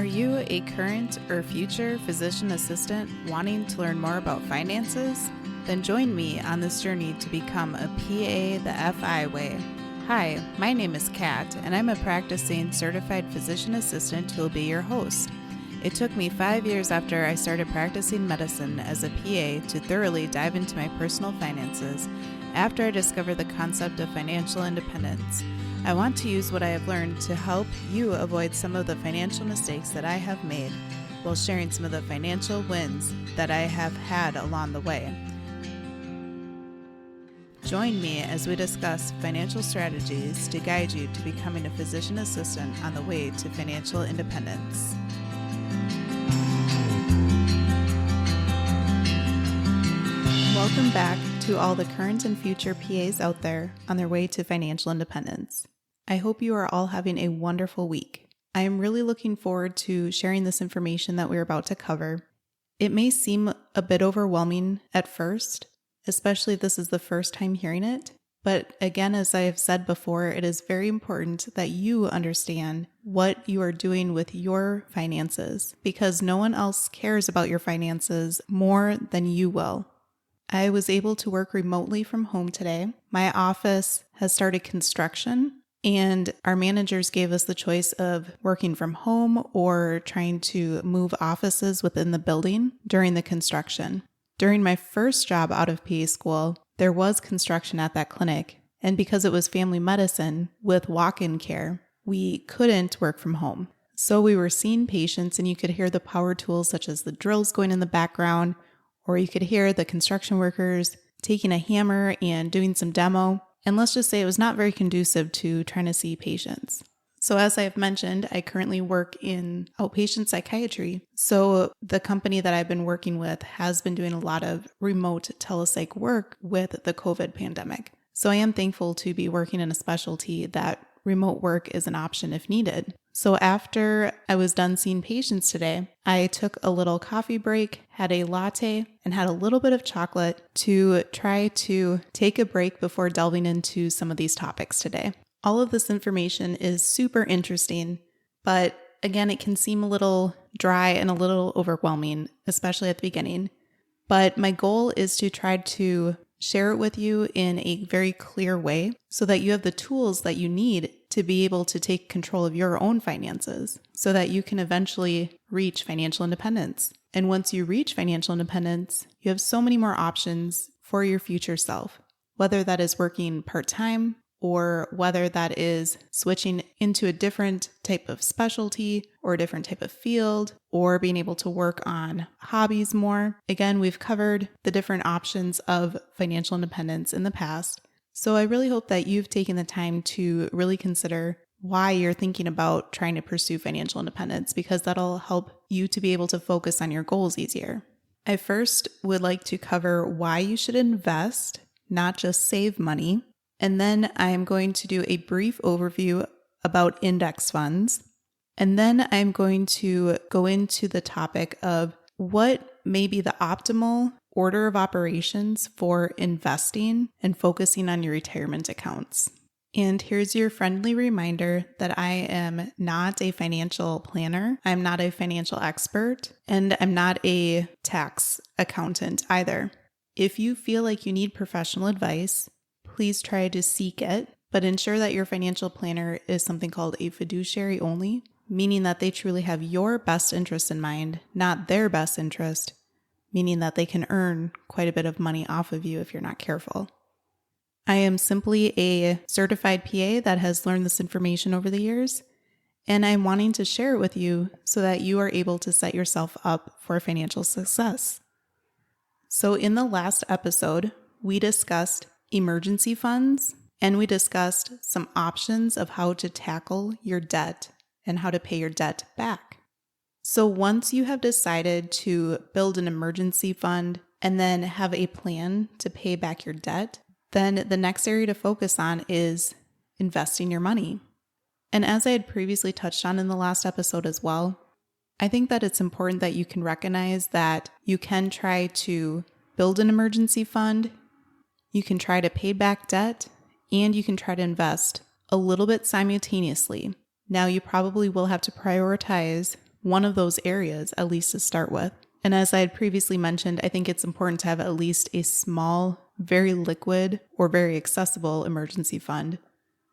Are you a current or future physician assistant wanting to learn more about finances? Then join me on this journey to become a PA the FI way. Hi, my name is Kat, and I'm a practicing certified physician assistant who will be your host. It took me 5 years after I started practicing medicine as a PA to thoroughly dive into my personal finances after I discovered the concept of financial independence. I want to use what I have learned to help you avoid some of the financial mistakes that I have made while sharing some of the financial wins that I have had along the way. Join me as we discuss financial strategies to guide you to becoming a physician assistant on the way to financial independence. Welcome back to all the current and future PAs out there on their way to financial independence. I hope you are all having a wonderful week. I am really looking forward to sharing this information that we're about to cover. It may seem a bit overwhelming at first, especially if this is the first time hearing it. But again, as I have said before, it is very important that you understand what you are doing with your finances because no one else cares about your finances more than you will. I was able to work remotely from home today. My office has started construction, and our managers gave us the choice of working from home or trying to move offices within the building during the construction. During my first job out of PA school, there was construction at that clinic, and because it was family medicine with walk-in care, we couldn't work from home. So we were seeing patients, and you could hear the power tools such as the drills going in the background, or you could hear the construction workers taking a hammer and doing some demo. And let's just say it was not very conducive to trying to see patients. So as I have mentioned, I currently work in outpatient psychiatry. So the company that I've been working with has been doing a lot of remote telepsych work with the COVID pandemic. So I am thankful to be working in a specialty that remote work is an option if needed. So after I was done seeing patients today, I took a little coffee break, had a latte, and had a little bit of chocolate to try to take a break before delving into some of these topics today. All of this information is super interesting, but again, it can seem a little dry and a little overwhelming, especially at the beginning. But my goal is to try to share it with you in a very clear way so that you have the tools that you need to be able to take control of your own finances so that you can eventually reach financial independence. And once you reach financial independence, you have so many more options for your future self, whether that is working part-time or whether that is switching into a different type of specialty or a different type of field or being able to work on hobbies more. Again, we've covered the different options of financial independence in the past. So I really hope that you've taken the time to really consider why you're thinking about trying to pursue financial independence because that'll help you to be able to focus on your goals easier. I first would like to cover why you should invest, not just save money. And then I'm going to do a brief overview about index funds. And then I'm going to go into the topic of what may be the optimal order of operations for investing and focusing on your retirement accounts. And here's your friendly reminder that I am not a financial planner. I'm not a financial expert, and I'm not a tax accountant either. If you feel like you need professional advice, please try to seek it, but ensure that your financial planner is something called a fiduciary only, meaning that they truly have your best interest in mind, not their best interest, meaning that they can earn quite a bit of money off of you if you're not careful. I am simply a certified PA that has learned this information over the years, and I'm wanting to share it with you so that you are able to set yourself up for financial success. So in the last episode, we discussed emergency funds, and we discussed some options of how to tackle your debt and how to pay your debt back. So once you have decided to build an emergency fund and then have a plan to pay back your debt, then the next area to focus on is investing your money. And as I had previously touched on in the last episode as well, I think that it's important that you can recognize that you can try to build an emergency fund. You can try to pay back debt, and you can try to invest a little bit simultaneously. Now, you probably will have to prioritize one of those areas, at least to start with. And as I had previously mentioned, I think it's important to have at least a small, very liquid, or very accessible emergency fund,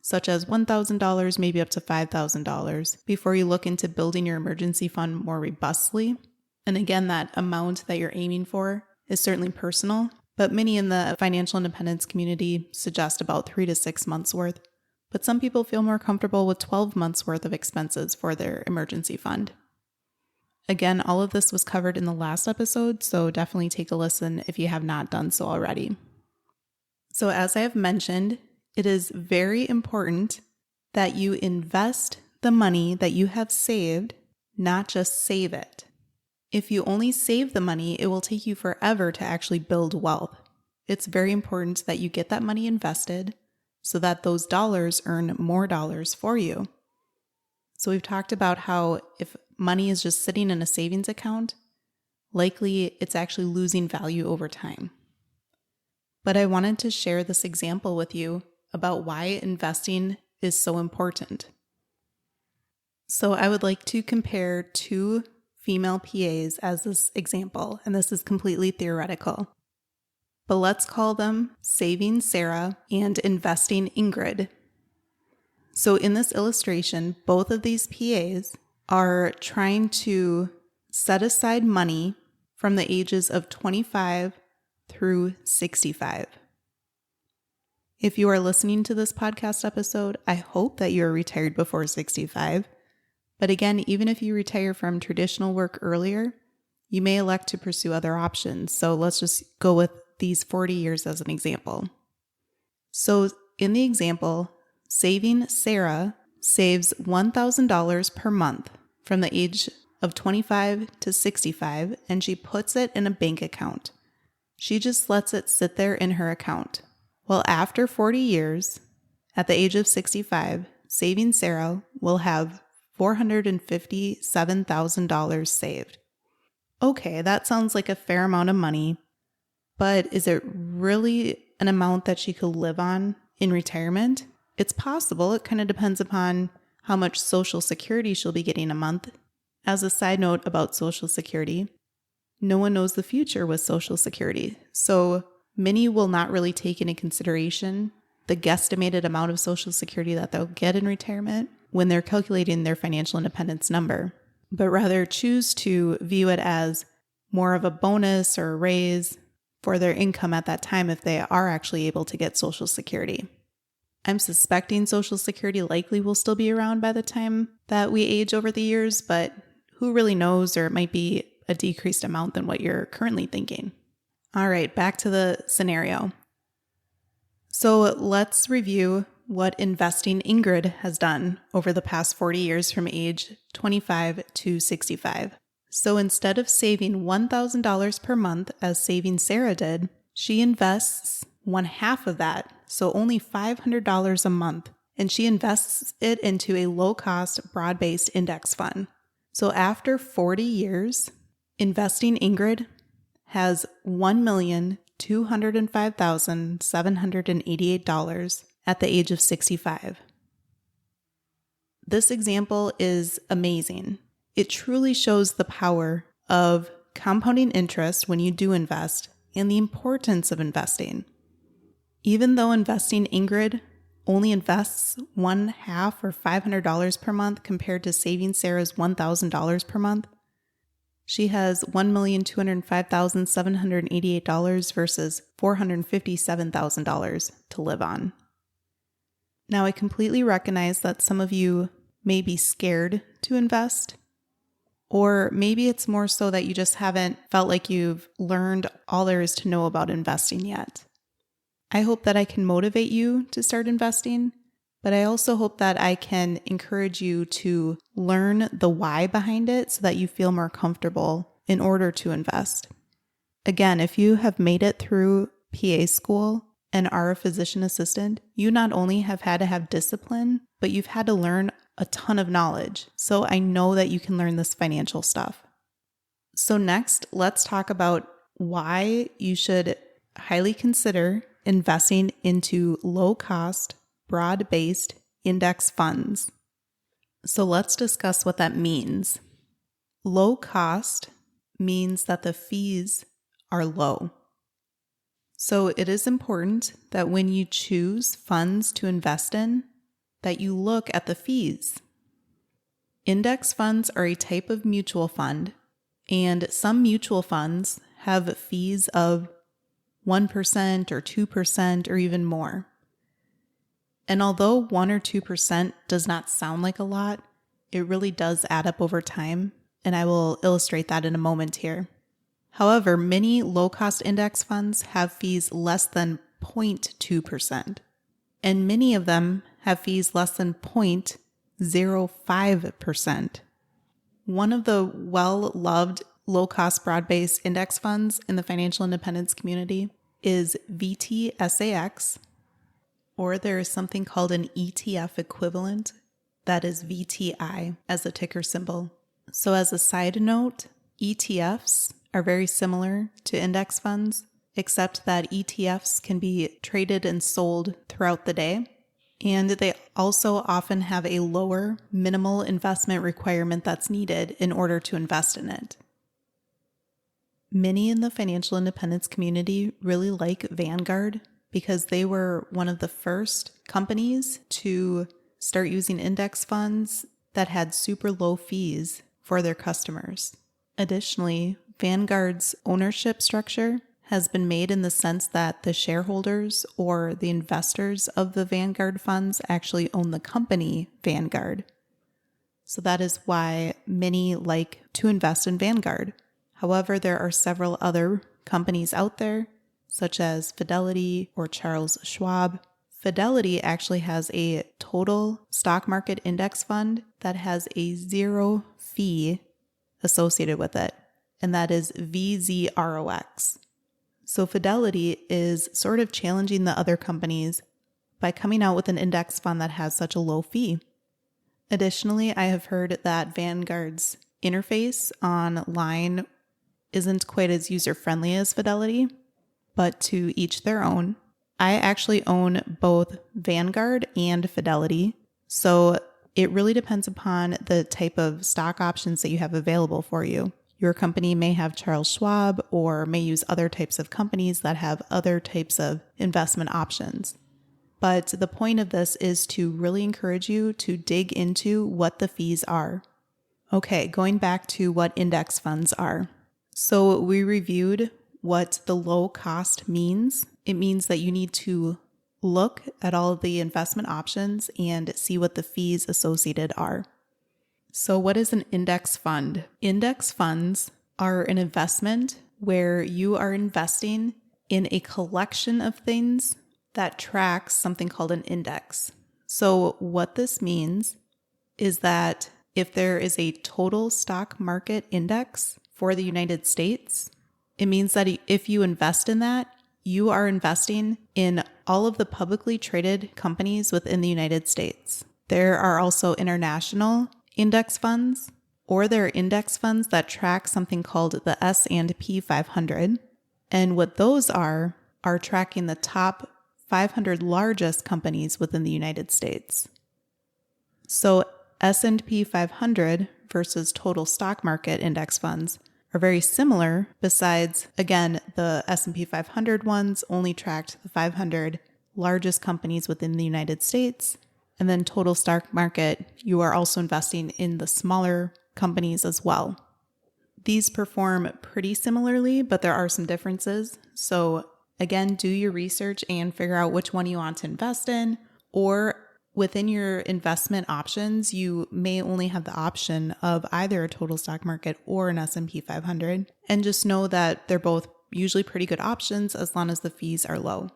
such as $1,000, maybe up to $5,000, before you look into building your emergency fund more robustly. And again, that amount that you're aiming for is certainly personal, but many in the financial independence community suggest about 3 to 6 months worth. But some people feel more comfortable with 12 months worth of expenses for their emergency fund. Again, all of this was covered in the last episode, so definitely take a listen if you have not done so already. So as I have mentioned, it is very important that you invest the money that you have saved, not just save it. If you only save the money, it will take you forever to actually build wealth. It's very important that you get that money invested so that those dollars earn more dollars for you. So we've talked about how if money is just sitting in a savings account, likely it's actually losing value over time. But I wanted to share this example with you about why investing is so important. So I would like to compare 2 female PAs as this example, and this is completely theoretical. But let's call them Saving Sarah and Investing Ingrid. So in this illustration, both of these PAs are trying to set aside money from the ages of 25 through 65. If you are listening to this podcast episode, I hope that you are retired before 65. But again, even if you retire from traditional work earlier, you may elect to pursue other options. So let's just go with these 40 years as an example. So in the example, Saving Sarah saves $1,000 per month from the age of 25 to 65, and she puts it in a bank account. She just lets it sit there in her account. Well, after 40 years, at the age of 65, Saving Sarah will have $457,000 saved. Okay, that sounds like a fair amount of money, but is it really an amount that she could live on in retirement? It's possible. It kind of depends upon how much Social Security she'll be getting a month. As a side note about Social Security, no one knows the future with Social Security. So many will not really take into consideration the guesstimated amount of Social Security that they'll get in retirement when they're calculating their financial independence number, but rather choose to view it as more of a bonus or a raise for their income at that time if they are actually able to get Social Security. I'm suspecting Social Security likely will still be around by the time that we age over the years, but who really knows, or it might be a decreased amount than what you're currently thinking. All right, back to the scenario. So let's review what Investing Ingrid has done over the past 40 years from age 25 to 65. So instead of saving $1,000 per month as Saving Sarah did, she invests 1/2 of that, so only $500 a month, and she invests it into a low-cost, broad-based index fund. So after 40 years, Investing Ingrid has $1,205,788 at the age of 65. This example is amazing. It truly shows the power of compounding interest when you do invest and the importance of investing. Even though Investing Ingrid only invests 1/2 or $500 per month compared to Saving Sarah's $1,000 per month, she has $1,205,788 versus $457,000 to live on. Now, I completely recognize that some of you may be scared to invest, or maybe it's more so that you just haven't felt like you've learned all there is to know about investing yet. I hope that I can motivate you to start investing, but I also hope that I can encourage you to learn the why behind it so that you feel more comfortable in order to invest. Again, if you have made it through PA school and are a physician assistant, you not only have had to have discipline, but you've had to learn a ton of knowledge. So I know that you can learn this financial stuff. So next, let's talk about why you should highly consider investing into low-cost, broad-based index funds. So let's discuss what that means. Low cost means that the fees are low. So it is important that when you choose funds to invest in, that you look at the fees. Index funds are a type of mutual fund, and some mutual funds have fees of 1% or 2% or even more. And although 1 or 2% does not sound like a lot, it really does add up over time, and I will illustrate that in a moment here. However, many low-cost index funds have fees less than 0.2%, and many of them have fees less than 0.05%. One of the well-loved low-cost broad-based index funds in the financial independence community is VTSAX, or there is something called an ETF equivalent that is VTI as a ticker symbol. So as a side note, ETFs are very similar to index funds, except that ETFs can be traded and sold throughout the day, and they also often have a lower minimal investment requirement that's needed in order to invest in it. Many in the financial independence community really like Vanguard because they were one of the first companies to start using index funds that had super low fees for their customers. Additionally, Vanguard's ownership structure has been made in the sense that the shareholders or the investors of the Vanguard funds actually own the company Vanguard. So that is why many like to invest in Vanguard. However, there are several other companies out there, such as Fidelity or Charles Schwab. Fidelity actually has a total stock market index fund that has a 0 fee associated with it, and that is VZROX. So Fidelity is sort of challenging the other companies by coming out with an index fund that has such a low fee. Additionally, I have heard that Vanguard's interface online isn't quite as user-friendly as Fidelity, but to each their own. I actually own both Vanguard and Fidelity, so it really depends upon the type of stock options that you have available for you. Your company may have Charles Schwab or may use other types of companies that have other types of investment options. But the point of this is to really encourage you to dig into what the fees are. Okay, going back to what index funds are. So we reviewed what the low cost means. It means that you need to look at all of the investment options and see what the fees associated are. So what is an index fund? Index funds are an investment where you are investing in a collection of things that tracks something called an index. So what this means is that if there is a total stock market index for the United States, it means that if you invest in that, you are investing in all of the publicly traded companies within the United States. There are also international index funds, or there are index funds that track something called the S&P 500. And what those are tracking the top 500 largest companies within the United States. So S&P 500 versus total stock market index funds are very similar. Besides, again, the S&P 500 ones only tracked the 500 largest companies within the United States. And then total stock market, you are also investing in the smaller companies as well. These perform pretty similarly, but there are some differences. So again, do your research and figure out which one you want to invest in, or within your investment options, you may only have the option of either a total stock market or an S&P 500. And just know that they're both usually pretty good options as long as the fees are low.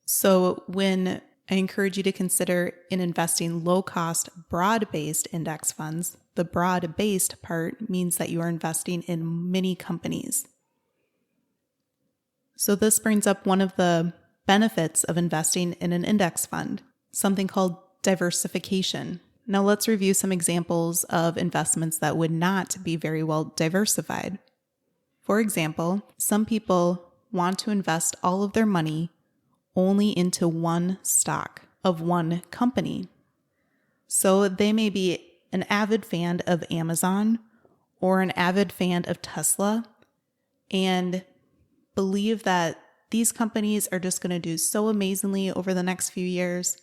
So when I encourage you to consider in investing low-cost, broad-based index funds, the broad-based part means that you are investing in many companies. So this brings up one of the benefits of investing in an index fund, something called diversification. Now let's review some examples of investments that would not be very well diversified. For example, some people want to invest all of their money only into one stock of one company. So they may be an avid fan of Amazon, or an avid fan of Tesla and believe that these companies are just going to do so amazingly over the next few years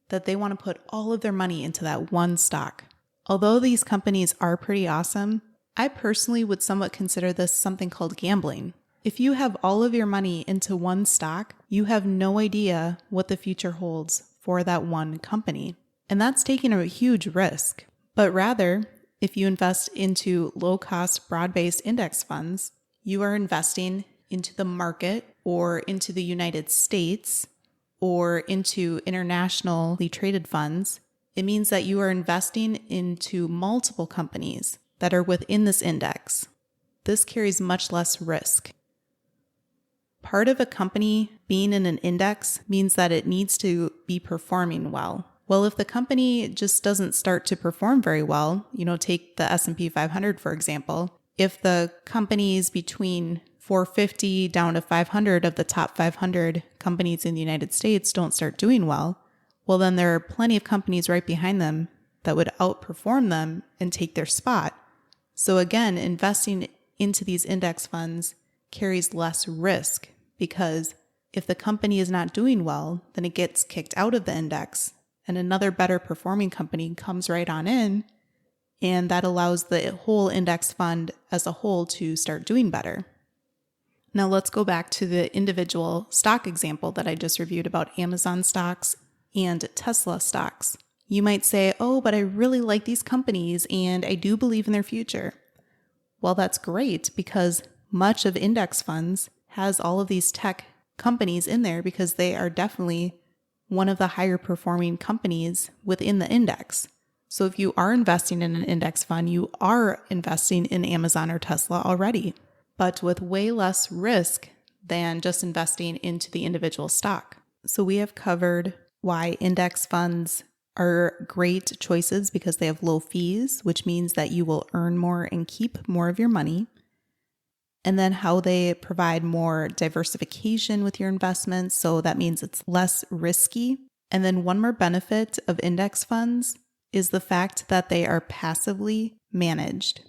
that they want to put all of their money into that one stock. Although these companies are pretty awesome, I personally would somewhat consider this something called gambling. If you have all of your money into one stock, you have no idea what the future holds for that one company. And that's taking a huge risk. But rather, if you invest into low-cost, broad-based index funds, you are investing into the market or into the United States or into internationally traded funds. It means that you are investing into multiple companies that are within this index. This carries much less risk. Part of a company being in an index means that it needs to be performing well. Well, if the company just doesn't start to perform very well, take the S&P 500, for example, if the companies between 450 down to 500 of the top 500 companies in the United States don't start doing well, well, then there are plenty of companies right behind them that would outperform them and take their spot. So again, investing into these index funds carries less risk because if the company is not doing well, then it gets kicked out of the index and another better performing company comes right on in, and that allows the whole index fund as a whole to start doing better. Now let's go back to the individual stock example that I just reviewed about Amazon stocks and Tesla stocks. You might say, oh, but I really like these companies and I do believe in their future. Well, that's great because much of index funds has all of these tech companies in there because they are definitely one of the higher performing companies within the index. So if you are investing in an index fund, you are investing in Amazon or Tesla already, but with way less risk than just investing into the individual stock. So we have covered why index funds are great choices because they have low fees, which means that you will earn more and keep more of your money. And then how they provide more diversification with your investments. So that means it's less risky. And then one more benefit of index funds is the fact that they are passively managed.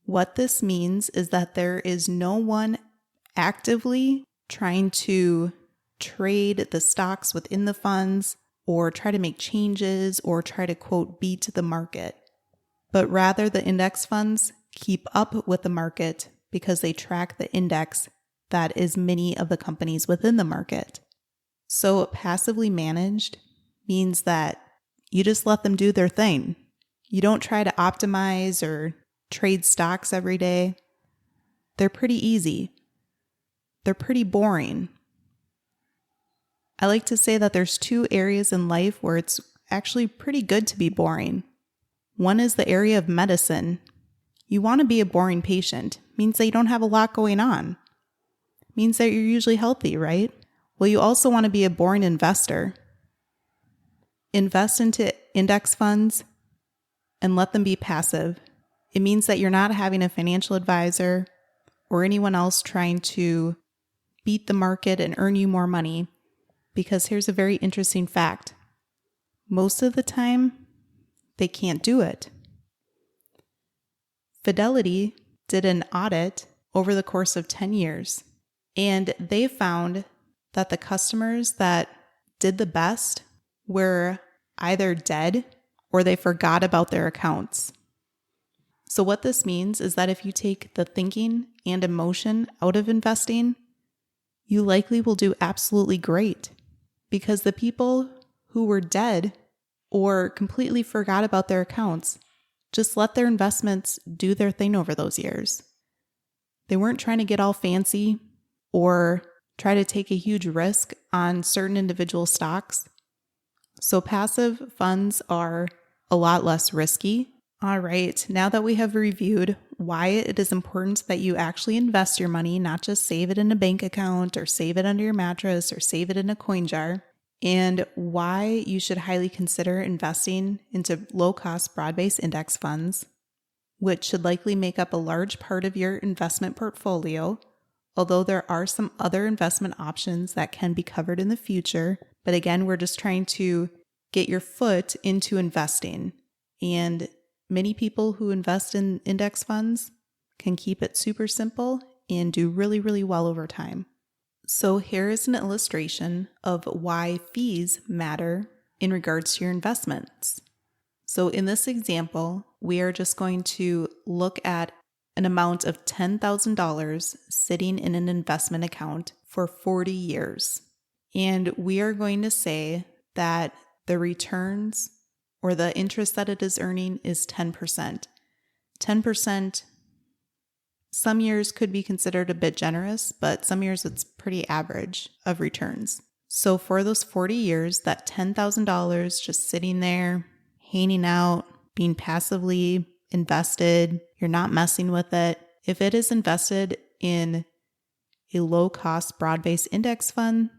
What this means is that there is no one actively trying to trade the stocks within the funds or try to make changes or try to, quote, beat the market. But rather, the index funds keep up with the market because they track the index that is many of the companies within the market. So passively managed means that you just let them do their thing. You don't try to optimize or trade stocks every day. They're pretty easy. They're pretty boring. I like to say that there's two areas in life where it's actually pretty good to be boring. One is the area of medicine. You want to be a boring patient. Means that you don't have a lot going on. Means that you're usually healthy, right? Well, you also want to be a boring investor. Invest into index funds and let them be passive. It means that you're not having a financial advisor or anyone else trying to beat the market and earn you more money. Because here's a very interesting fact. Most of the time, they can't do it. Fidelity did an audit over the course of 10 years, and they found that the customers that did the best were either dead or they forgot about their accounts. So what this means is that if you take the thinking and emotion out of investing, you likely will do absolutely great. Because the people who were dead or completely forgot about their accounts just let their investments do their thing over those years. They weren't trying to get all fancy or try to take a huge risk on certain individual stocks. So passive funds are a lot less risky. All right, now that we have reviewed why it is important that you actually invest your money, not just save it in a bank account or save it under your mattress or save it in a coin jar, and why you should highly consider investing into low-cost broad-based index funds, which should likely make up a large part of your investment portfolio, although there are some other investment options that can be covered in the future. But again, we're just trying to get your foot into investing. And Many people who invest in index funds can keep it super simple and do really, really well over time. So here is an illustration of why fees matter in regards to your investments. So in this example, we are just going to look at an amount of $10,000 sitting in an investment account for 40 years. And we are going to say that the returns or the interest that it is earning is 10%. 10%, some years could be considered a bit generous, but some years it's pretty average of returns. So for those 40 years, that $10,000 just sitting there, hanging out, being passively invested, you're not messing with it. If it is invested in a low-cost broad-based index fund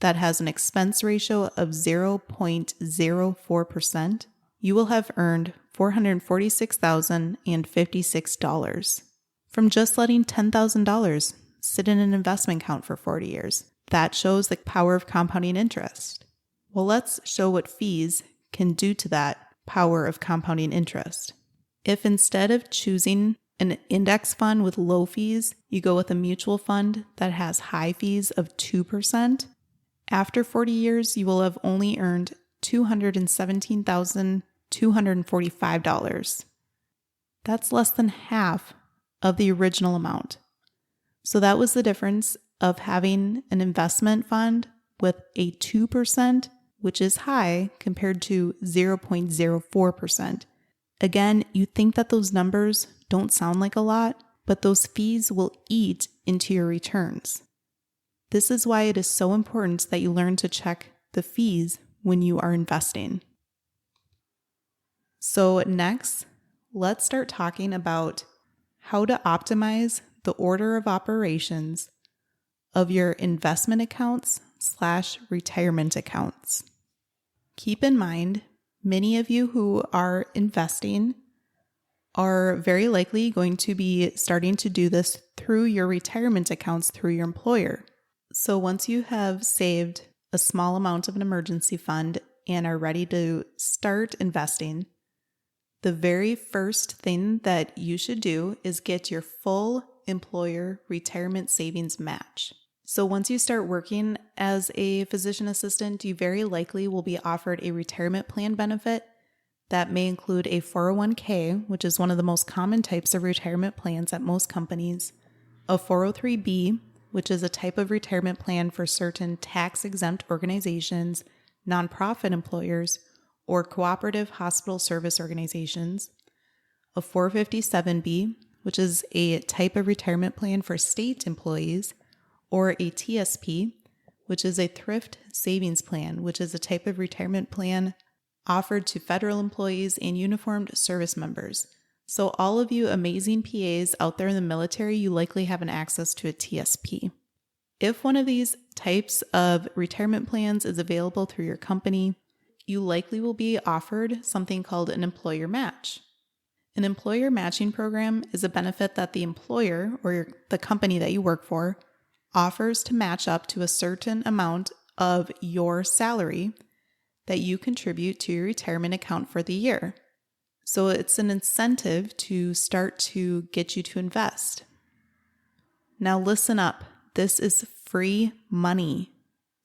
that has an expense ratio of 0.04%, you will have earned $446,056 from just letting $10,000 sit in an investment account for 40 years. That shows the power of compounding interest. Well, let's show what fees can do to that power of compounding interest. If instead of choosing an index fund with low fees, you go with a mutual fund that has high fees of 2%, after 40 years, you will have only earned $217,245. That's less than half of the original amount. So that was the difference of having an investment fund with a 2%, which is high, compared to 0.04%. Again, you think that those numbers don't sound like a lot, but those fees will eat into your returns. This is why it is so important that you learn to check the fees when you are investing. So next, let's start talking about how to optimize the order of operations of your investment accounts/retirement accounts. Keep in mind, many of you who are investing are very likely going to be starting to do this through your retirement accounts through your employer. So once you have saved a small amount of an emergency fund and are ready to start investing, the very first thing that you should do is get your full employer retirement savings match. So once you start working as a physician assistant, you very likely will be offered a retirement plan benefit that may include a 401k, which is one of the most common types of retirement plans at most companies, a 403b, which is a type of retirement plan for certain tax-exempt organizations, nonprofit employers, or cooperative hospital service organizations, a 457b, which is a type of retirement plan for state employees, or a TSP, which is a thrift savings plan, which is a type of retirement plan offered to federal employees and uniformed service members. So all of you amazing PAs out there in the military, you likely have an access to a TSP. If one of these types of retirement plans is available through your company, you likely will be offered something called an employer match. An employer matching program is a benefit that the employer or the company that you work for offers to match up to a certain amount of your salary that you contribute to your retirement account for the year. So it's an incentive to start to get you to invest. Now listen up. This is free money.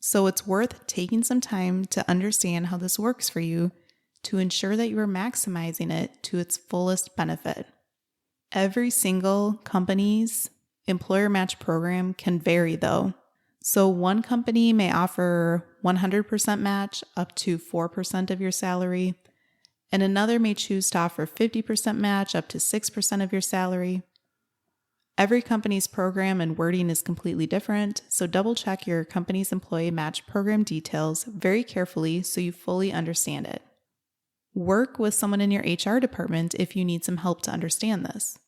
So it's worth taking some time to understand how this works for you to ensure that you are maximizing it to its fullest benefit. Every single company's employer match program can vary though. So one company may offer 100% match up to 4% of your salary, and another may choose to offer 50% match up to 6% of your salary. Every company's program and wording is completely different, so double check your company's employee match program details very carefully so you fully understand it. Work with someone in your HR department if you need some help to understand this.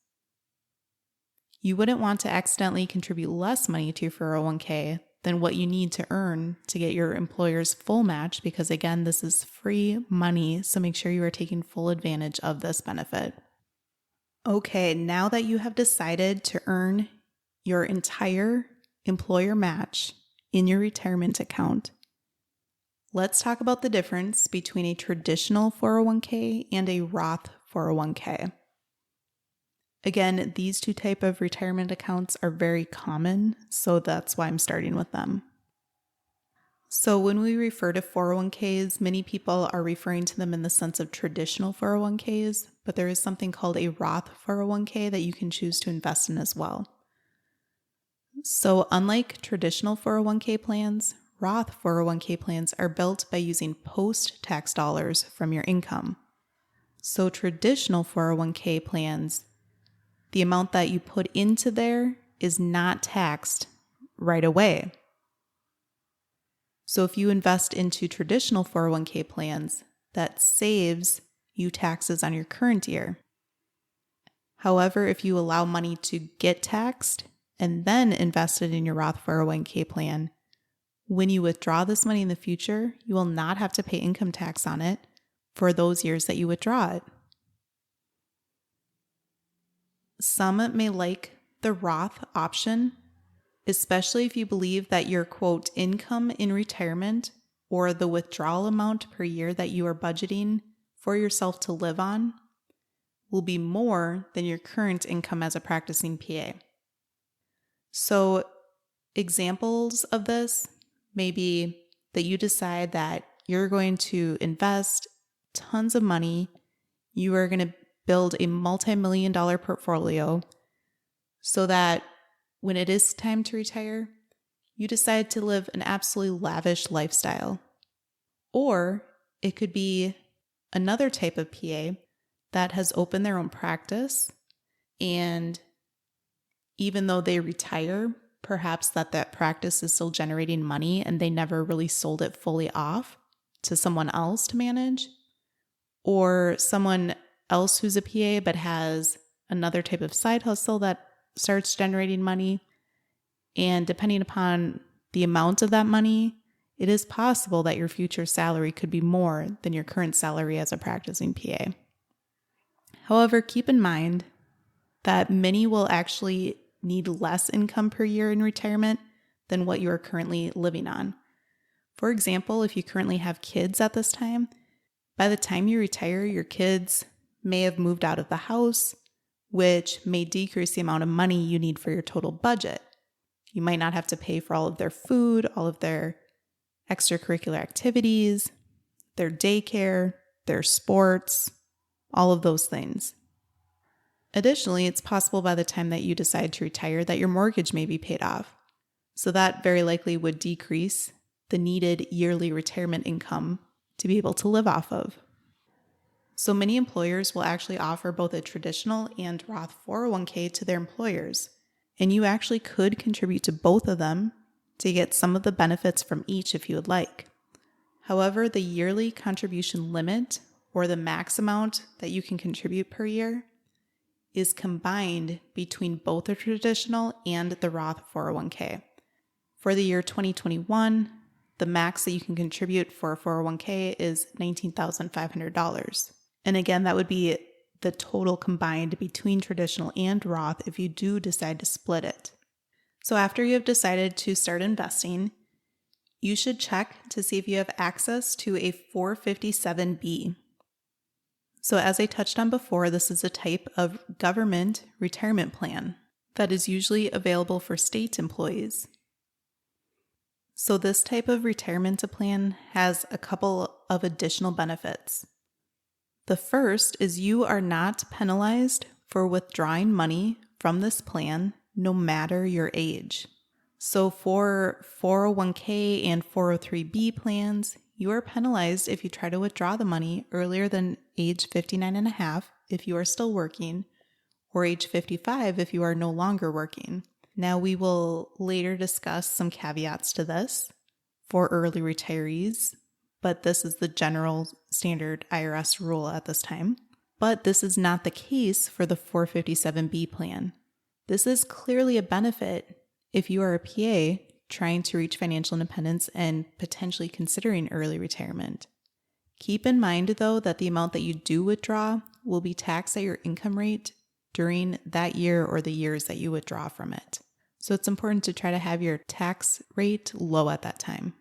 You wouldn't want to accidentally contribute less money to your 401k than what you need to earn to get your employer's full match because, again, this is free money, so make sure you are taking full advantage of this benefit. Okay, now that you have decided to earn your entire employer match in your retirement account, let's talk about the difference between a traditional 401k and a Roth 401k. Again, these two types of retirement accounts are very common, so that's why I'm starting with them. So when we refer to 401ks, many people are referring to them in the sense of traditional 401ks, but there is something called a Roth 401k that you can choose to invest in as well. So unlike traditional 401k plans, Roth 401k plans are built by using post-tax dollars from your income. So traditional 401k plans, the amount that you put into there is not taxed right away. So if you invest into traditional 401k plans, that saves you taxes on your current year. However, if you allow money to get taxed and then invest it in your Roth 401k plan, when you withdraw this money in the future, you will not have to pay income tax on it for those years that you withdraw it. Some may like the Roth option, especially if you believe that your quote income in retirement or the withdrawal amount per year that you are budgeting for yourself to live on will be more than your current income as a practicing PA. So examples of this may be that you decide that you're going to invest tons of money, you are going to build a multi-million-dollar portfolio so that when it is time to retire, you decide to live an absolutely lavish lifestyle. Or it could be another type of PA that has opened their own practice, and even though they retire, perhaps that practice is still generating money and they never really sold it fully off to someone else to manage, or someone else who's a PA but has another type of side hustle that starts generating money. And depending upon the amount of that money, it is possible that your future salary could be more than your current salary as a practicing PA. However, keep in mind that many will actually need less income per year in retirement than what you are currently living on. For example, if you currently have kids at this time, by the time you retire, your kids may have moved out of the house, which may decrease the amount of money you need for your total budget. You might not have to pay for all of their food, all of their extracurricular activities, their daycare, their sports, all of those things. Additionally, it's possible by the time that you decide to retire that your mortgage may be paid off. So that very likely would decrease the needed yearly retirement income to be able to live off of. So many employers will actually offer both a traditional and Roth 401k to their employers, and you actually could contribute to both of them to get some of the benefits from each if you would like. However, the yearly contribution limit, or the max amount that you can contribute per year, is combined between both the traditional and the Roth 401k. For the year 2021, the max that you can contribute for a 401k is $19,500. And again, that would be the total combined between traditional and Roth if you do decide to split it. So after you have decided to start investing, you should check to see if you have access to a 457B. So as I touched on before, this is a type of government retirement plan that is usually available for state employees. So this type of retirement plan has a couple of additional benefits. The first is you are not penalized for withdrawing money from this plan no matter your age. So for 401k and 403b plans, you are penalized if you try to withdraw the money earlier than age 59 and a half if you are still working, or age 55 if you are no longer working. Now we will later discuss some caveats to this for early retirees, but this is the general standard IRS rule at this time. But this is not the case for the 457B plan. This is clearly a benefit if you are a PA trying to reach financial independence and potentially considering early retirement. Keep in mind, though, that the amount that you do withdraw will be taxed at your income rate during that year or the years that you withdraw from it. So it's important to try to have your tax rate low at that time.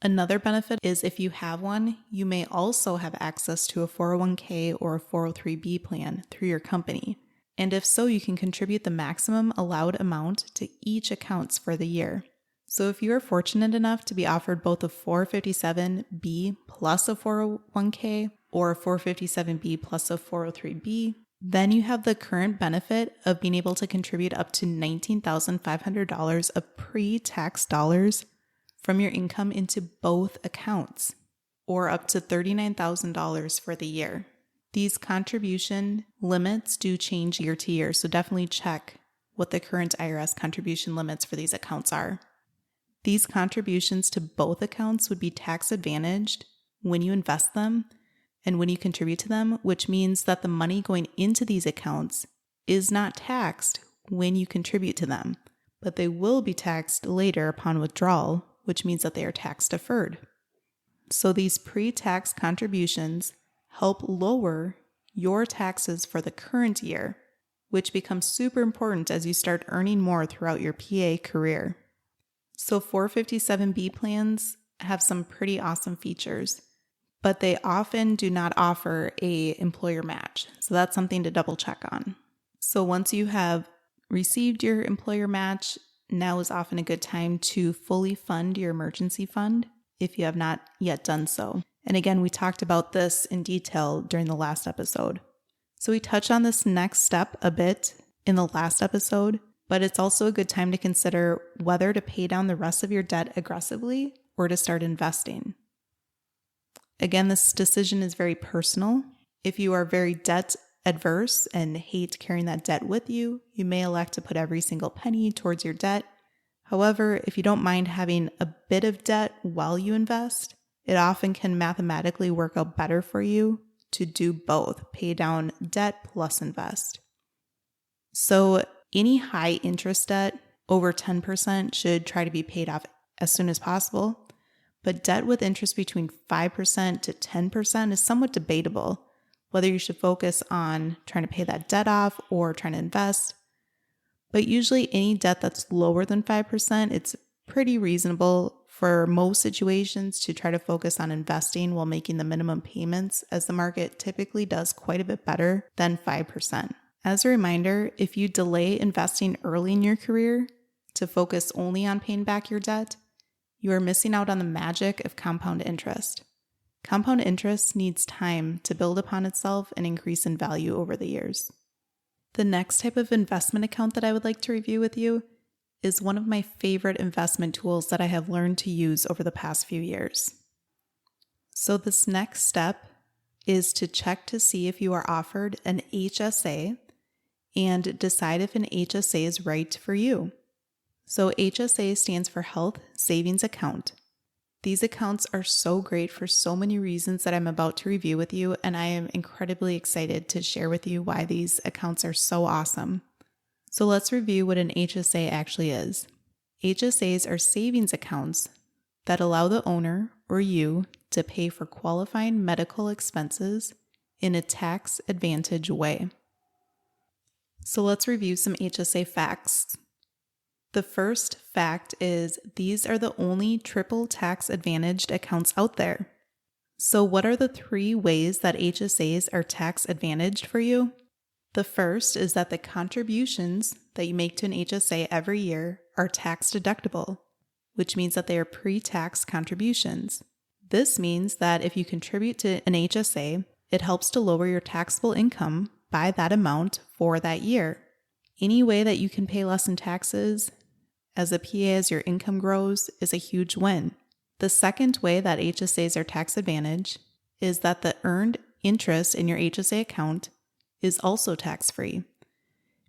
Another benefit is if you have one, you may also have access to a 401k or a 403b plan through your company. And if so, you can contribute the maximum allowed amount to each accounts for the year. So if you are fortunate enough to be offered both a 457b plus a 401k or a 457b plus a 403b, then you have the current benefit of being able to contribute up to $19,500 of pre-tax dollars from your income into both accounts, or up to $39,000 for the year. These contribution limits do change year to year, so definitely check what the current IRS contribution limits for these accounts are. These contributions to both accounts would be tax advantaged when you invest them and when you contribute to them, which means that the money going into these accounts is not taxed when you contribute to them, but they will be taxed later upon withdrawal, which means that they are tax deferred. So these pre-tax contributions help lower your taxes for the current year, which becomes super important as you start earning more throughout your PA career. So 457b plans have some pretty awesome features, but they often do not offer an employer match. So that's something to double check on. So once you have received your employer match, now is often a good time to fully fund your emergency fund if you have not yet done so. And again, we talked about this in detail during the last episode. So we touched on this next step a bit in the last episode, but it's also a good time to consider whether to pay down the rest of your debt aggressively or to start investing. Again, this decision is very personal. If you are very debt adverse and hate carrying that debt with you, you may elect to put every single penny towards your debt. However, if you don't mind having a bit of debt while you invest, it often can mathematically work out better for you to do both, pay down debt plus invest. So any high interest debt over 10% should try to be paid off as soon as possible. But debt with interest between 5% to 10% is somewhat debatable, whether you should focus on trying to pay that debt off or trying to invest. But usually any debt that's lower than 5%, it's pretty reasonable for most situations to try to focus on investing while making the minimum payments, as the market typically does quite a bit better than 5%. As a reminder, if you delay investing early in your career to focus only on paying back your debt, you are missing out on the magic of compound interest. Compound interest needs time to build upon itself and increase in value over the years. The next type of investment account that I would like to review with you is one of my favorite investment tools that I have learned to use over the past few years. So this next step is to check to see if you are offered an HSA and decide if an HSA is right for you. So HSA stands for Health Savings Account. These accounts are so great for so many reasons that I'm about to review with you, and I am incredibly excited to share with you why these accounts are so awesome. So let's review what an HSA actually is. HSAs are savings accounts that allow the owner or you to pay for qualifying medical expenses in a tax advantage way. So let's review some HSA facts. The first fact is these are the only triple tax advantaged accounts out there. So what are the 3 ways that HSAs are tax advantaged for you? The first is that the contributions that you make to an HSA every year are tax deductible, which means that they are pre-tax contributions. This means that if you contribute to an HSA, it helps to lower your taxable income by that amount for that year. Any way that you can pay less in taxes as a PA as your income grows is a huge win. The second way that HSAs are tax advantage is that the earned interest in your HSA account is also tax-free,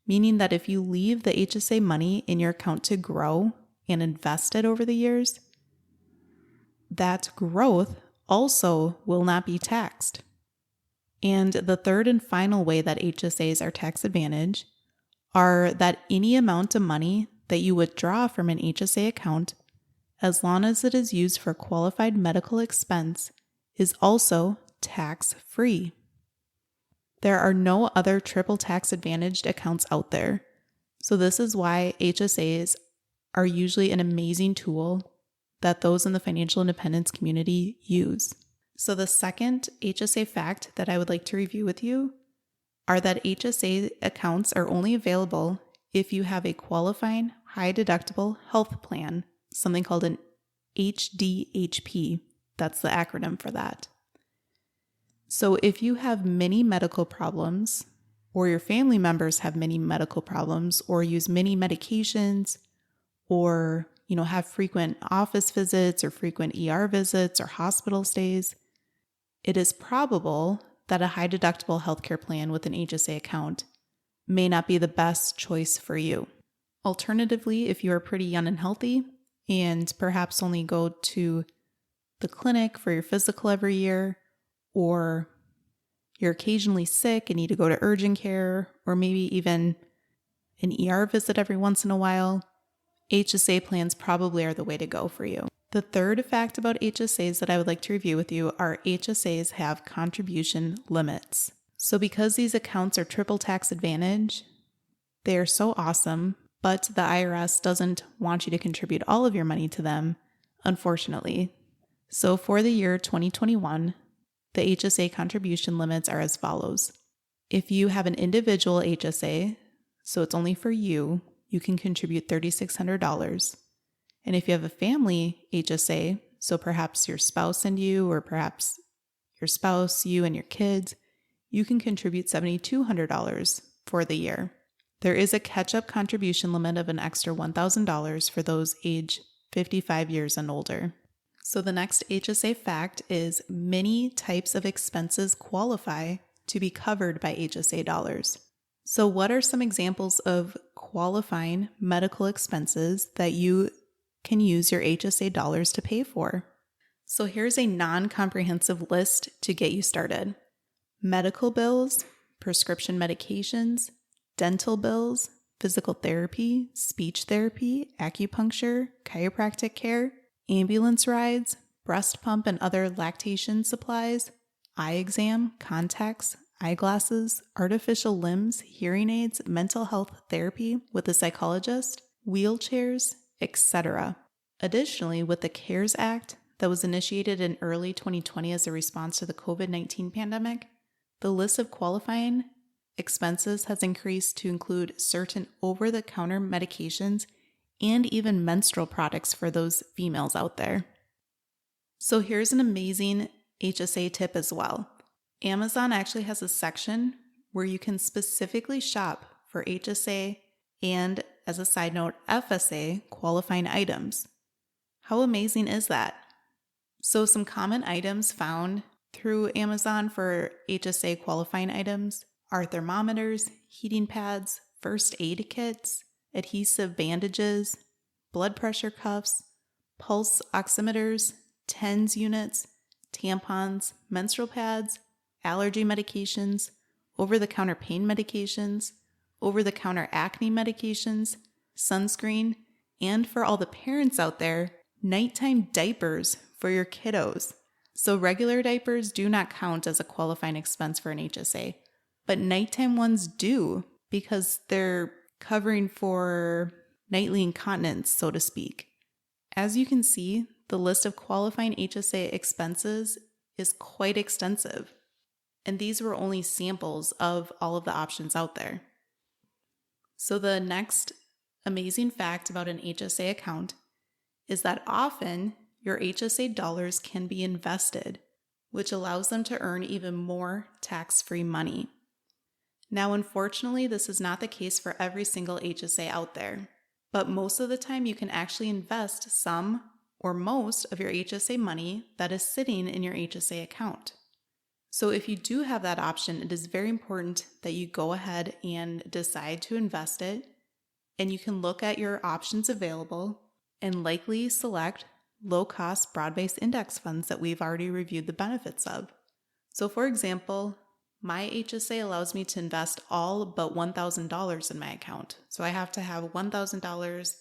meaning that if you leave the HSA money in your account to grow and invest it over the years, that growth also will not be taxed. And the third and final way that HSAs are tax advantage are that any amount of money that you withdraw from an HSA account, as long as it is used for qualified medical expense, is also tax-free. There are no other triple tax advantaged accounts out there, so this is why HSAs are usually an amazing tool that those in the financial independence community use. So the second HSA fact that I would like to review with you are that HSA accounts are only available if you have a qualifying high deductible health plan, something called an HDHP. That's the acronym for that. So if you have many medical problems, or your family members have many medical problems, or use many medications, or have frequent office visits or frequent ER visits or hospital stays, it is probable that a high deductible healthcare plan with an HSA account may not be the best choice for you. Alternatively, if you are pretty young and healthy and perhaps only go to the clinic for your physical every year, or you're occasionally sick and need to go to urgent care, or maybe even an ER visit every once in a while, HSA plans probably are the way to go for you. The third fact about HSAs that I would like to review with you are HSAs have contribution limits. So because these accounts are triple tax advantage, they are so awesome, but the IRS doesn't want you to contribute all of your money to them, unfortunately. So for the year 2021, the HSA contribution limits are as follows. If you have an individual HSA, so it's only for you, you can contribute $3,600. And if you have a family HSA, so perhaps your spouse and you, or perhaps your spouse, you and your kids, you can contribute $7,200 for the year. There is a catch-up contribution limit of an extra $1,000 for those age 55 years and older. So the next HSA fact is many types of expenses qualify to be covered by HSA dollars. So what are some examples of qualifying medical expenses that you can use your HSA dollars to pay for? So here's a non-comprehensive list to get you started. Medical bills, prescription medications, dental bills, physical therapy, speech therapy, acupuncture, chiropractic care, ambulance rides, breast pump and other lactation supplies, eye exam, contacts, eyeglasses, artificial limbs, hearing aids, mental health therapy with a psychologist, wheelchairs, etc. Additionally, with the CARES Act that was initiated in early 2020 as a response to the COVID-19 pandemic, the list of qualifying expenses has increased to include certain over-the-counter medications and even menstrual products for those females out there. So here's an amazing HSA tip as well. Amazon actually has a section where you can specifically shop for HSA and, as a side note, FSA qualifying items. How amazing is that? So some common items found through Amazon for HSA qualifying items are thermometers, heating pads, first aid kits, adhesive bandages, blood pressure cuffs, pulse oximeters, TENS units, tampons, menstrual pads, allergy medications, over-the-counter pain medications, over-the-counter acne medications, sunscreen, and for all the parents out there, nighttime diapers for your kiddos. So regular diapers do not count as a qualifying expense for an HSA, but nighttime ones do because they're covering for nightly incontinence, so to speak. As you can see, the list of qualifying HSA expenses is quite extensive, and these were only samples of all of the options out there. So the next amazing fact about an HSA account is that often your HSA dollars can be invested, which allows them to earn even more tax-free money. Now, unfortunately, this is not the case for every single HSA out there, but most of the time you can actually invest some or most of your HSA money that is sitting in your HSA account. So if you do have that option, it is very important that you go ahead and decide to invest it, and you can look at your options available and likely select low-cost broad-based index funds that we've already reviewed the benefits of. So for example, my HSA allows me to invest all but $1,000 in my account. So I have to have $1,000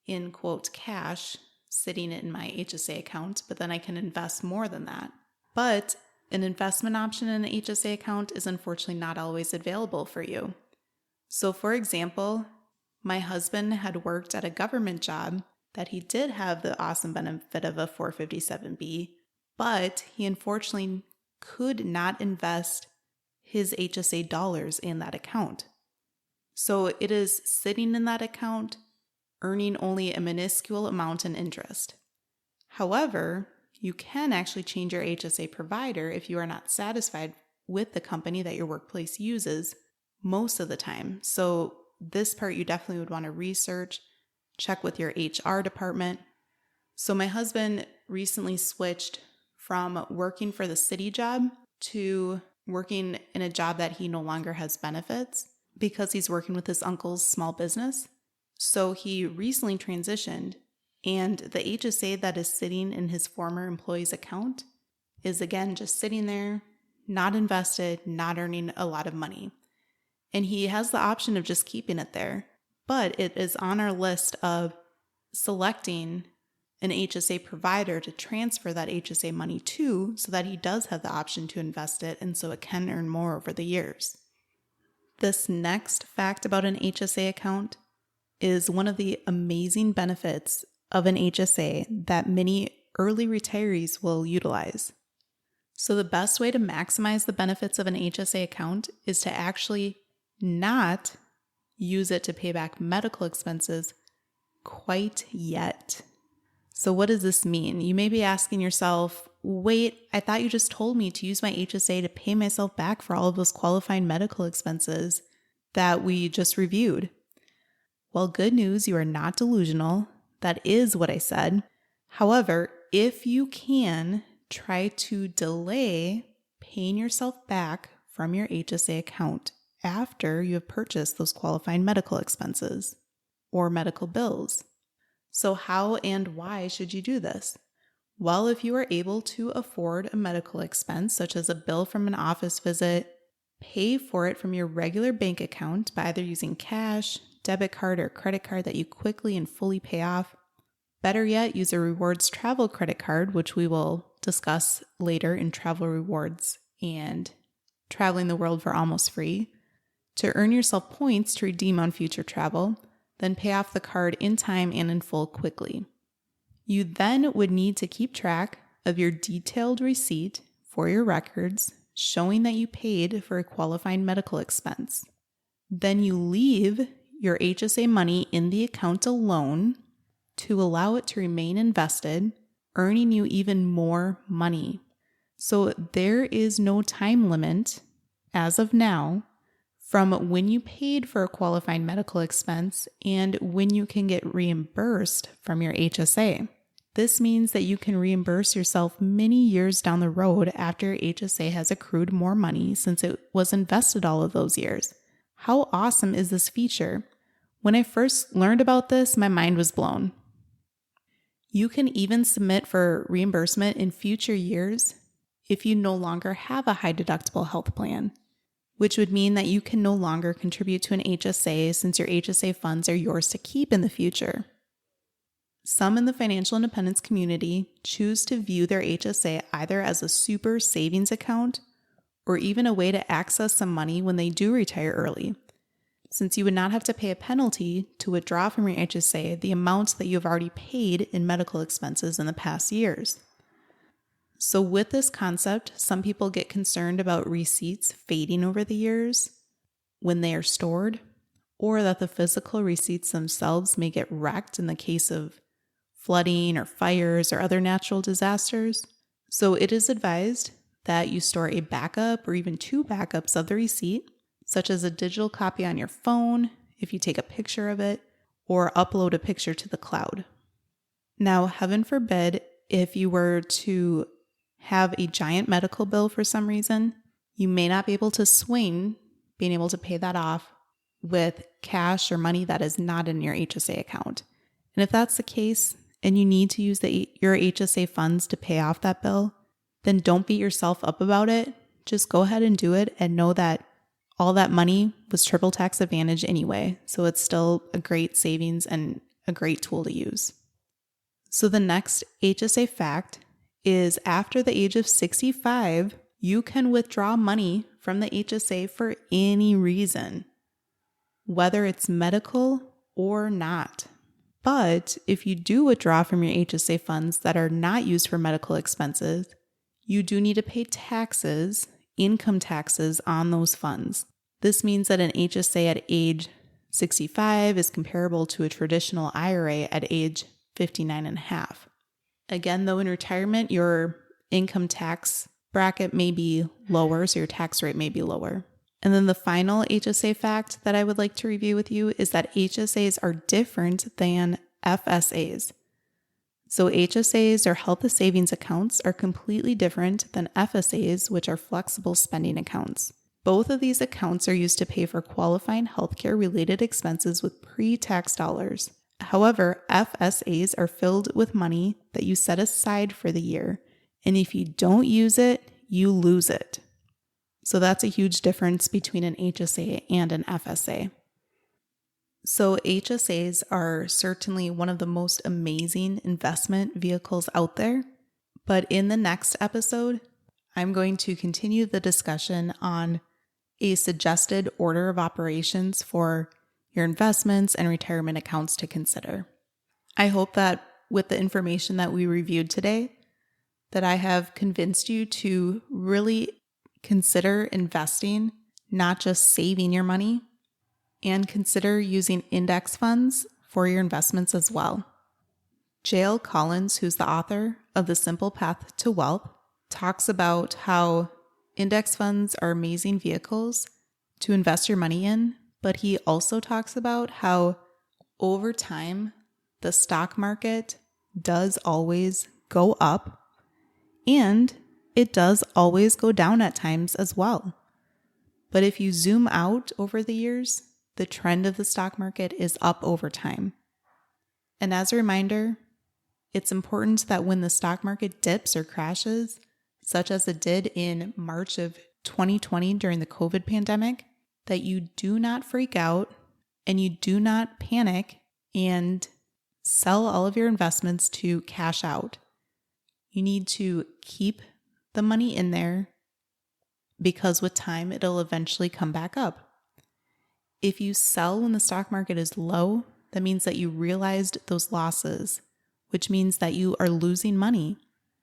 in quote cash sitting in my HSA account, but then I can invest more than that. But an investment option in an HSA account is unfortunately not always available for you. So for example, my husband had worked at a government job that he did have the awesome benefit of a 457B, but he unfortunately could not invest his HSA dollars in that account. So it is sitting in that account, earning only a minuscule amount in interest. However, you can actually change your HSA provider if you are not satisfied with the company that your workplace uses most of the time. So this part you definitely would want to research, check with your HR department. So my husband recently switched from working for the city job to working in a job that he no longer has benefits because he's working with his uncle's small business. So he recently transitioned, and the HSA that is sitting in his former employee's account is again just sitting there, not invested, not earning a lot of money. And he has the option of just keeping it there, but it is on our list of selecting an HSA provider to transfer that HSA money to so that he does have the option to invest it and so it can earn more over the years. This next fact about an HSA account is one of the amazing benefits of an HSA that many early retirees will utilize. So the best way to maximize the benefits of an HSA account is to actually not use it to pay back medical expenses quite yet. So what does this mean? You may be asking yourself, wait, I thought you just told me to use my HSA to pay myself back for all of those qualifying medical expenses that we just reviewed. Well, good news, you are not delusional. That is what I said. However, if you can, try to delay paying yourself back from your HSA account after you have purchased those qualifying medical expenses or medical bills. So how and why should you do this? Well, if you are able to afford a medical expense, such as a bill from an office visit, pay for it from your regular bank account by either using cash, debit card, or credit card that you quickly and fully pay off. Better yet, use a rewards travel credit card, which we will discuss later in travel rewards and traveling the world for almost free, to earn yourself points to redeem on future travel, then pay off the card in time and in full quickly. You then would need to keep track of your detailed receipt for your records showing that you paid for a qualifying medical expense. Then you leave your HSA money in the account alone to allow it to remain invested, earning you even more money. So there is no time limit as of now from when you paid for a qualifying medical expense and when you can get reimbursed from your HSA. This means that you can reimburse yourself many years down the road after your HSA has accrued more money since it was invested all of those years. How awesome is this feature? When I first learned about this, my mind was blown. You can even submit for reimbursement in future years if you no longer have a high deductible health plan, which would mean that you can no longer contribute to an HSA since your HSA funds are yours to keep in the future. Some in the financial independence community choose to view their HSA either as a super savings account or even a way to access some money when they do retire early, since you would not have to pay a penalty to withdraw from your HSA the amounts that you have already paid in medical expenses in the past years. So with this concept, some people get concerned about receipts fading over the years when they are stored, or that the physical receipts themselves may get wrecked in the case of flooding or fires or other natural disasters. So it is advised that you store a backup or even two backups of the receipt, such as a digital copy on your phone if you take a picture of it, or upload a picture to the cloud. Now, heaven forbid, if you were to have a giant medical bill for some reason, you may not be able to swing being able to pay that off with cash or money that is not in your HSA account. And if that's the case, and you need to use your HSA funds to pay off that bill, then don't beat yourself up about it. Just go ahead and do it and know that all that money was triple tax advantage anyway. So it's still a great savings and a great tool to use. So the next HSA fact is after the age of 65, you can withdraw money from the HSA for any reason, whether it's medical or not. But if you do withdraw from your HSA funds that are not used for medical expenses, you do need to pay taxes, income taxes on those funds. This means that an HSA at age 65 is comparable to a traditional IRA at age 59 and a half. Again, though, in retirement, your income tax bracket may be lower, so your tax rate may be lower. And then the final HSA fact that I would like to review with you is that HSAs are different than FSAs. So HSAs, or health savings accounts, are completely different than FSAs, which are flexible spending accounts. Both of these accounts are used to pay for qualifying healthcare-related expenses with pre-tax dollars. However, FSAs are filled with money that you set aside for the year, and if you don't use it, you lose it. So that's a huge difference between an HSA and an FSA. So HSAs are certainly one of the most amazing investment vehicles out there, but in the next episode, I'm going to continue the discussion on a suggested order of operations for your investments and retirement accounts to consider. I hope that with the information that we reviewed today, that I have convinced you to really consider investing, not just saving your money, and consider using index funds for your investments as well. J.L. Collins, who's the author of The Simple Path to Wealth, talks about how index funds are amazing vehicles to invest your money in, but he also talks about how over time, the stock market does always go up and it does always go down at times as well. But if you zoom out over the years, the trend of the stock market is up over time. And as a reminder, it's important that when the stock market dips or crashes, such as it did in March of 2020 during the COVID pandemic, that you do not freak out and you do not panic and sell all of your investments to cash out. You need to keep the money in there because with time, it'll eventually come back up. If you sell when the stock market is low, that means that you realized those losses, which means that you are losing money.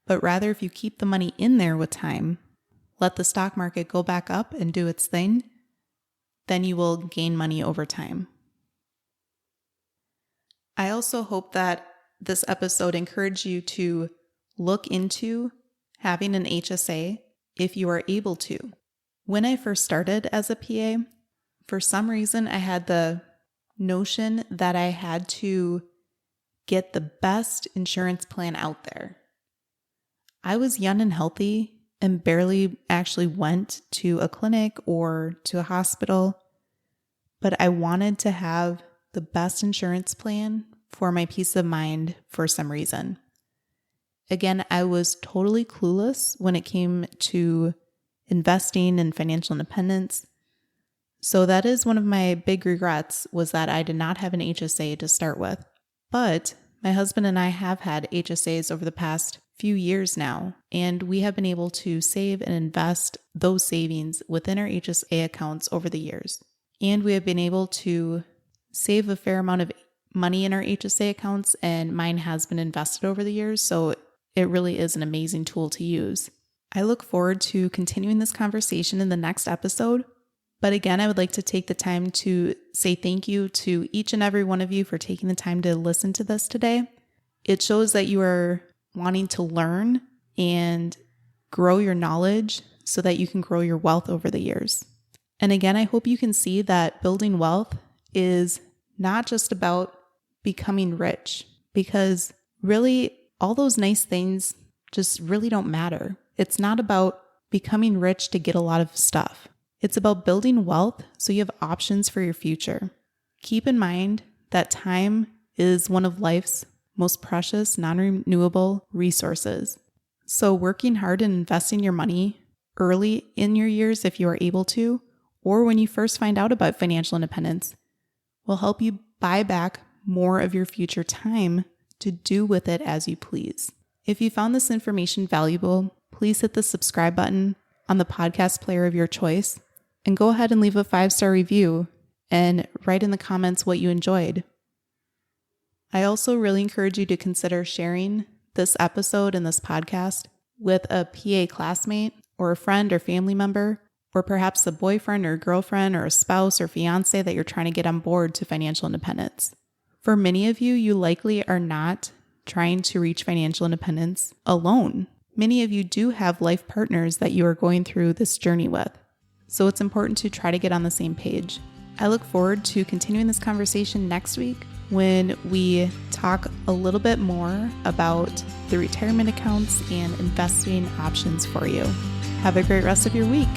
But rather, if you keep the money in there with time, let the stock market go back up and do its thing, then you will gain money over time. I also hope that this episode encouraged you to look into having an HSA if you are able to. When I first started as a PA, for some reason, I had the notion that I had to get the best insurance plan out there. I was young and healthy and barely actually went to a clinic or to a hospital, but I wanted to have the best insurance plan for my peace of mind for some reason. Again, I was totally clueless when it came to investing and financial independence. So that is one of my big regrets, was that I did not have an HSA to start with. But my husband and I have had HSAs over the past few years now, and we have been able to save and invest those savings within our HSA accounts over the years. And we have been able to save a fair amount of money in our HSA accounts, and mine has been invested over the years, so it really is an amazing tool to use. I look forward to continuing this conversation in the next episode. But again, I would like to take the time to say thank you to each and every one of you for taking the time to listen to this today. It shows that you are wanting to learn and grow your knowledge so that you can grow your wealth over the years. And again, I hope you can see that building wealth is not just about becoming rich, because really all those nice things just really don't matter. It's not about becoming rich to get a lot of stuff. It's about building wealth so you have options for your future. Keep in mind that time is one of life's most precious, non-renewable resources. So working hard and investing your money early in your years, if you are able to, or when you first find out about financial independence, will help you buy back more of your future time to do with it as you please. If you found this information valuable, please hit the subscribe button on the podcast player of your choice, and go ahead and leave a 5-star review and write in the comments what you enjoyed. I also really encourage you to consider sharing this episode and this podcast with a PA classmate or a friend or family member, or perhaps a boyfriend or girlfriend or a spouse or fiance that you're trying to get on board to financial independence. For many of you, you likely are not trying to reach financial independence alone. Many of you do have life partners that you are going through this journey with. So it's important to try to get on the same page. I look forward to continuing this conversation next week when we talk a little bit more about the retirement accounts and investing options for you. Have a great rest of your week.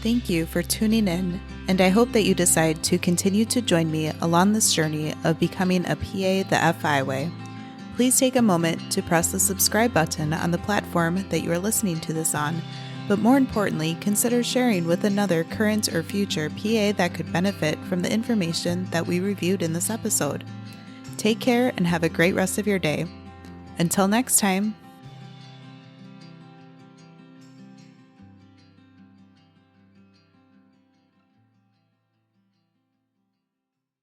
Thank you for tuning in, and I hope that you decide to continue to join me along this journey of becoming a PA the FI way. Please take a moment to press the subscribe button on the platform that you are listening to this on, but more importantly, consider sharing with another current or future PA that could benefit from the information that we reviewed in this episode. Take care and have a great rest of your day. Until next time,